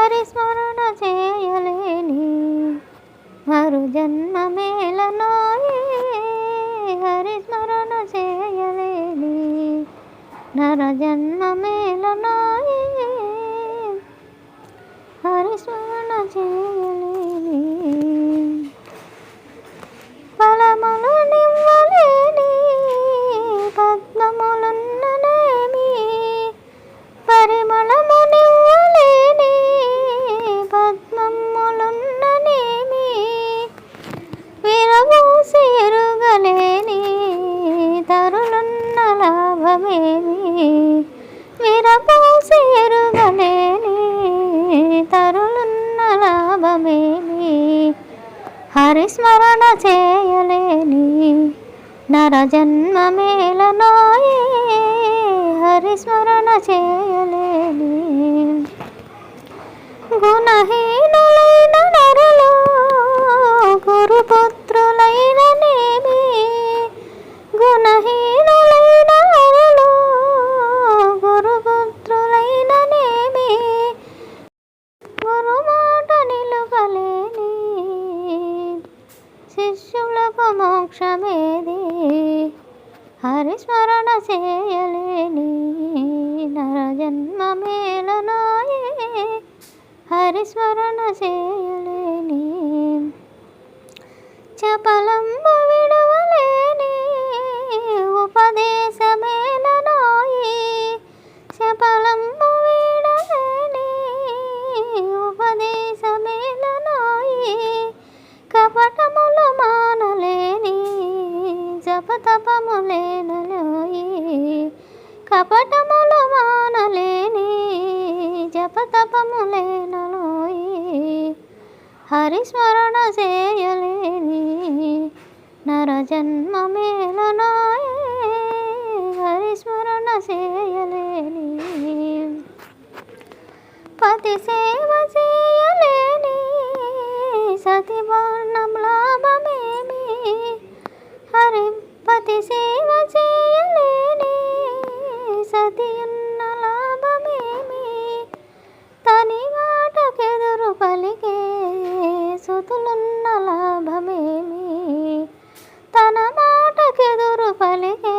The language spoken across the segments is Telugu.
హరిస్మరణ చేయలేని మరు జన్మమేలనోయి. హరిస్మరణ చేయలేని నర జన్మమేలనోయి. హరిస్మరణ చేయలేని ఫలములు నివ్వలేని పద్మములున్ననేమి. పరిమళము నివ్వలేని పద్మములున్ననేమి. విరబూసి ఎరుగలేని తరులున్న లాభమేమి. విరబూసి ఎరుగలేని తరులున్న లాభమేమి. హరిస్మరణ చేయలేని నర జన్మమేలనోయి. హరిస్మరణ చేయలేని గుణహీనులైన నరులు గురుపుత్రులైననేమి. గుణహీనులైన నరులు గురుపుత్రులైననేమి. గురుమాట నిలువలేని శిష్యులకు మోక్షమేది. హరిస్మరణ చేయలేని నర జన్మమేలనోయి. హరిస్మరణ చేయలేని చపలంబు విడవలేని ఉపదేశమేలనోయి. చపలంబు విడలేని ఉపదేశమేలనోయి. కపటములు మానలేని జపతపములేనలోయి. కపటములు మానలేని జపతపములేనలోయి. హరిస్మరణ చేయలేని నర జన్మమేలనోయి. హరిస్మరణ చేయలేని పతి సేవ చేయలేని సతివర్ణం లాభమేమి. హరిపతి సేవ చేయలేని సతియున్న లాభమేమి. తని మాటకెదురు పలికే సుతులున్న లాభమేమి. తన మాటకెదురు పలికే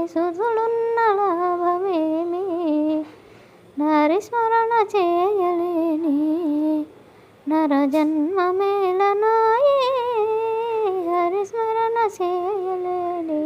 సుతులున్న లాభమేమి. హరిస్మరణ చేయలేని నర జన్మమేలనోయి. హరిస్మరణ చేయలేని